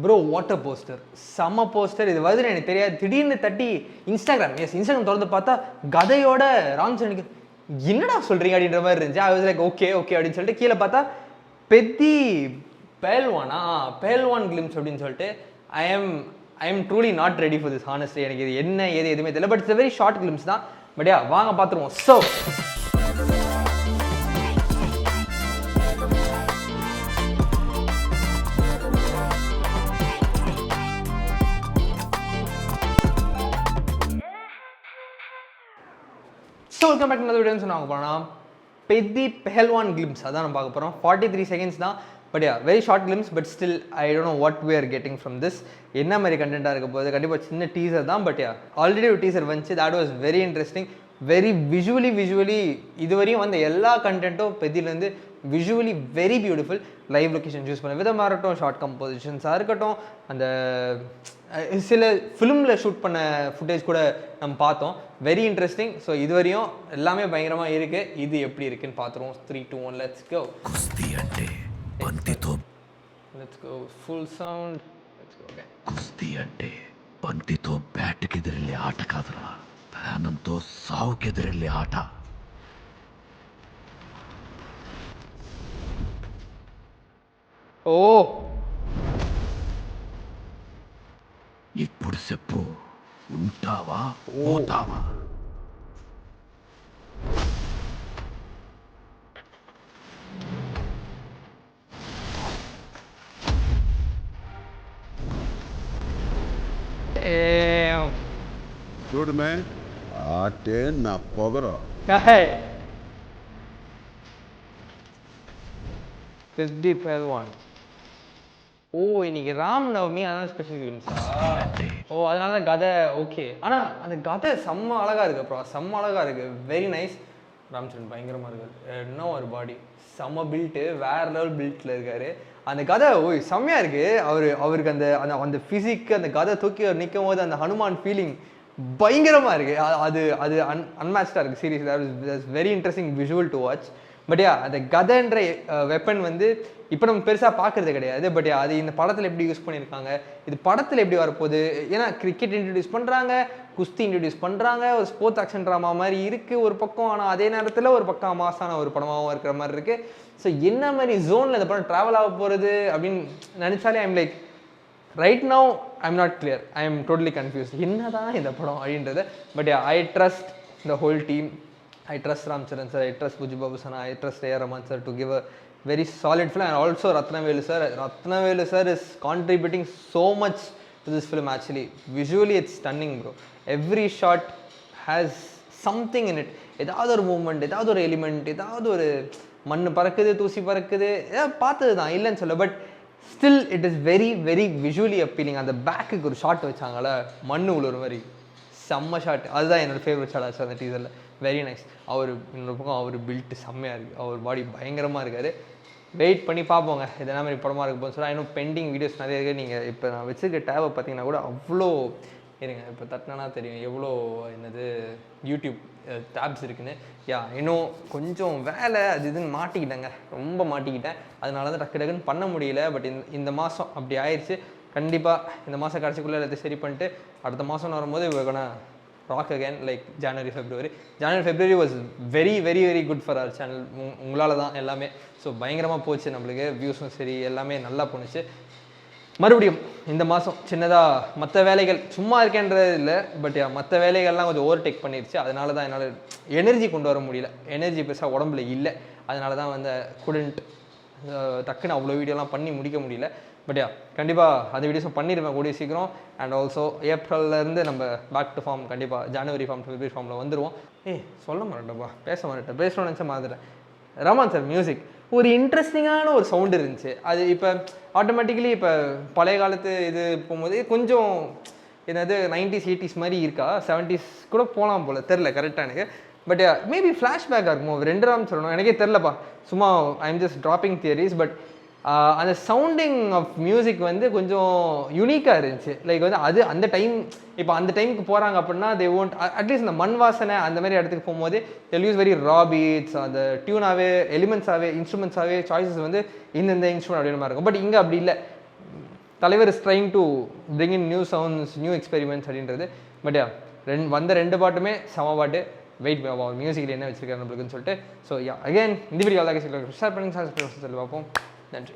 Bro water poster செம்ம poster. இது வருது எனக்கு தெரியாது, திடீர்னு தட்டி இன்ஸ்டாகிராம் திறந்து பார்த்தா கதையோட ராம் சரணுக்கு என்னடா சொல்கிறீங்க அப்படின்ற மாதிரி இருந்துச்சு. ஐ வாஸ் லைக் ஓகே அப்படின்னு சொல்லிட்டு கீழே பார்த்தா பெத்தி பேல்வான் கிளிம்ஸ் அப்படின்னு சொல்லிட்டு I am truly not ready for this honestly. எனக்கு இது என்ன எதுவுமே தெரியல. But it's very short glimpse தான். பட் வாங்க பார்த்துருவோம். Welcome back to another video. நாங்கள் போனால் பெத்தி பெஹல்வான் கிளிம்ஸ் அதான் நம்ம பார்க்க போகிறோம். 43 seconds தான். But very short glimpse. But still I don't know what we are getting from this. என்ன மாதிரி கண்டென்ட்டாக இருக்க போகுது? கண்டிப்பாக சின்ன டீசர் தான். பட் ஆல்ரெடி ஒரு டீசர் வந்துச்சு. That was very interesting, very visually இதுவரையும் வந்த எல்லா கண்டென்ட்டும் பெத்திலேருந்து visually very beautiful. Live location choose பண்ண விதமாக இருக்கட்டும், ஷார்ட் கம்போசிஷன்ஸாக இருக்கட்டும், அந்த சில ஃபிலிமில் ஷூட் பண்ண ஃபுட்டேஜ் கூட நம்ம பார்த்தோம். Very interesting. ஸோ இதுவரையும் எல்லாமே பயங்கரமாக இருக்குது. இது எப்படி இருக்குன்னு பார்த்துருவோம். 3, 2, 1 let's go. Let's go full sound. Let's go again. కుస్తీ అంటే బంతితో బ్యాట్కి ఎదురెళ్ళే ఆట కాదురా, ప్రాణంతో సావుకి ఎదురెళ్ళే ఆట. ఓ ఇప్పుడు చెప్పు, ఉంటావా పోతావా? చూడు మే ఆటే నా పొగరు. பெத்தி பெஹல்வான். ஓ இன்னைக்கு ராம் நவமி, அதான் ஸ்பெஷல் கிளிம்ஸா? ஓ அதனால தான் கதை. ஓகே, ஆனால் அந்த கதை செம்ம அழகாக இருக்குது ப்ரோ, செம்ம அழகாக இருக்குது. Very nice. ராம் சரண் பயங்கரமாக இருக்கார். இன்னும் ஒரு பாடி செம்ம பில்ட்டு, வேறு லெவல் பில்ட்டில் இருக்கார். அந்த கதை செம்மையாக இருக்குது. அவருக்கு அந்த அந்த ஃபிசிக், அந்த கதை தூக்கி நிற்கும் போது அந்த ஹனுமான் ஃபீலிங் பயங்கரமாக இருக்குது. அது அன்மேட்ச்டாக இருக்குது. Serious that's very interesting visual to watch. But அந்த கதைன்ற வெப்பன் வந்து இப்போ நம்ம பெருசாக பார்க்குறது கிடையாது. பட் அது இந்த படத்தில் எப்படி யூஸ் பண்ணியிருக்காங்க, இது படத்தில் எப்படி வரப்போகுது? ஏன்னா கிரிக்கெட் இன்ட்ரடியூஸ் பண்ணுறாங்க, குஸ்தி இன்ட்ரடியூஸ் பண்ணுறாங்க, ஒரு ஸ்போர்ட்ஸ் ஆக்ஷன் ட்ராமா மாதிரி இருக்குது ஒரு பக்கம். ஆனால் அதே நேரத்தில் ஒரு பக்கம் மாசான ஒரு படமாகவும் இருக்கிற மாதிரி இருக்குது. ஸோ என்ன மாதிரி ஜோனில் இந்த படம் ட்ராவல் ஆக போகிறது அப்படின்னு நினச்சாலே I'm like right now I'm not clear. I am totally confused என்ன தான் இந்த படம் அப்படின்றது. But I trust the whole team. I trust Ram Charan sir, I trust Buju Babu Sana, I trust A. Rahman sir to give a very solid film. And also Ratnavelu sir is contributing so much to this film actually. Visually it's stunning bro. Every shot has something in it. ஏதாவது ஒரு moment, ஏதாவது ஒரு element, ஏதாவது ஒரு மண் பறக்குது, தூசி பறக்குது, பார்த்தது தான் இல்லைன்னு சொல்ல. But still it is very visually appealing. அந்த பேக்குக்கு ஒரு ஷாட் வச்சாங்களே, மண் உள்ள மாதிரி செம்ம ஷாட். அதுதான் என்னோடய ஃபேவரட் ஷாட் ஆச்சு அந்த டீசரில். Very nice. இன்னொரு பக்கம் அவர் பில்ட்டு செம்மையாக இருக்குது, அவர் பாடி பயங்கரமாக இருக்கார். வெயிட் பண்ணி பார்ப்போங்க இது என்ன மாதிரி படமாக இருக்க போகுது. இன்னும் பெண்டிங் வீடியோஸ் நிறைய இருக்குது. நீங்கள் இப்போ நான் வச்சுருக்க டேபை பார்த்தீங்கன்னா கூட அவ்வளோ இருங்க, இப்போ தட்டினா தெரியும் எவ்வளோ என்னது யூடியூப் டேப்ஸ் இருக்குன்னு. இன்னும் கொஞ்சம் வேலை அது இதுன்னு மாட்டிக்கிட்டேங்க, ரொம்ப மாட்டிக்கிட்டேன். அதனால தான் டக்குன்னு பண்ண முடியல. பட் இந்த மாதம் அப்படி ஆயிடுச்சு. கண்டிப்பாக இந்த மாதம் கடைசிக்குள்ளே எல்லாத்தையும் சரி பண்ணிட்டு அடுத்த மாதம் வரும்போது இவங்கன்னா rock again like January February was very good for our channel. உங்களால் தான் எல்லாமே. ஸோ பயங்கரமாக போச்சு நம்மளுக்கு, வியூஸும் சரி எல்லாமே நல்லா போணுச்சு. மறுபடியும் இந்த மாதம் சின்னதாக மற்ற வேலைகள் சும்மா இருக்கேன்றது இல்லை, பட் மற்ற வேலைகள்லாம் கொஞ்சம் ஓவர்டேக் பண்ணிடுச்சு. அதனால தான் என்னால் எனர்ஜி கொண்டு வர முடியல. எனர்ஜி பெருசாக உடம்புல இல்லை. அதனால தான் வந்து குடண்ட் டக்குன்னு அவ்வளோ வீடியோலாம் பண்ணி முடிக்க முடியல. பட் கண்டிப்பாக அந்த வீடியோஸும் பண்ணிடுவேன் கூடிய சீக்கிரம். அண்ட் ஆல்சோ ஏப்ரல்லேருந்து நம்ம பேக் டு ஃபார்ம், கண்டிப்பாக ஜனவரி ஃபார்ம் ஃபெப்ரவரி ஃபார்மில் வந்துடுவோம். சொல்ல மாட்டேன்ப்பா, பேசணும்னு நினச்சா மாதிரிட்டேன். ரமான் சார் மியூசிக் ஒரு இன்ட்ரெஸ்டிங்கான ஒரு சவுண்டு இருந்துச்சு. அது இப்போ ஆட்டோமேட்டிக்கலி இப்போ பழைய காலத்து இது போகும்போது கொஞ்சம் என்னது 90s 80s மாதிரி இருக்கா, 70s கூட போகலாம் போல், தெரில கரெக்டாக எனக்கு. பட் மேபி ஃப்ளாஷ்பேக்காக இருக்குமோ, 2 ராம் சொல்லணும், எனக்கே தெரிலப்பா. சும்மா I am just dropping theories. But அந்த சவுண்டிங் ஆஃப் மியூசிக் வந்து கொஞ்சம் யூனிக்காக இருந்துச்சு. லைக் வந்து அது அந்த டைம், இப்போ அந்த டைமுக்கு போகிறாங்க அப்படின்னா தே ஓன்ட் அட்லீஸ்ட் இந்த மண் வாசனை அந்த மாதிரி இடத்துக்கு போகும்போது they use very raw beads, அந்த டியூனாகவே எலிமெண்ட்ஸாகவே இன்ஸ்ட்ருமெண்ட்ஸாகவே சாய்ஸஸ் வந்து இந்த இன்ஸ்ட்ருமெண்ட் அப்படின்னு மாதிரி இருக்கும். பட் இங்கே அப்படி இல்லை. தலைவர் is trying to bring in new sounds new experiments அப்படின்றது. பட் வந்த 2 பாட்டுமே செம பாட்டு. வெயிட் பண்ணுவோம் மியூசிக்கில் என்ன வச்சிருக்காரு நம்மளுக்குன்னு சொல்லிட்டு. ஸோ அகைன் இந்த வீடியோ ஷேர் பண்ணுங்க, பார்ப்போம். நன்றி.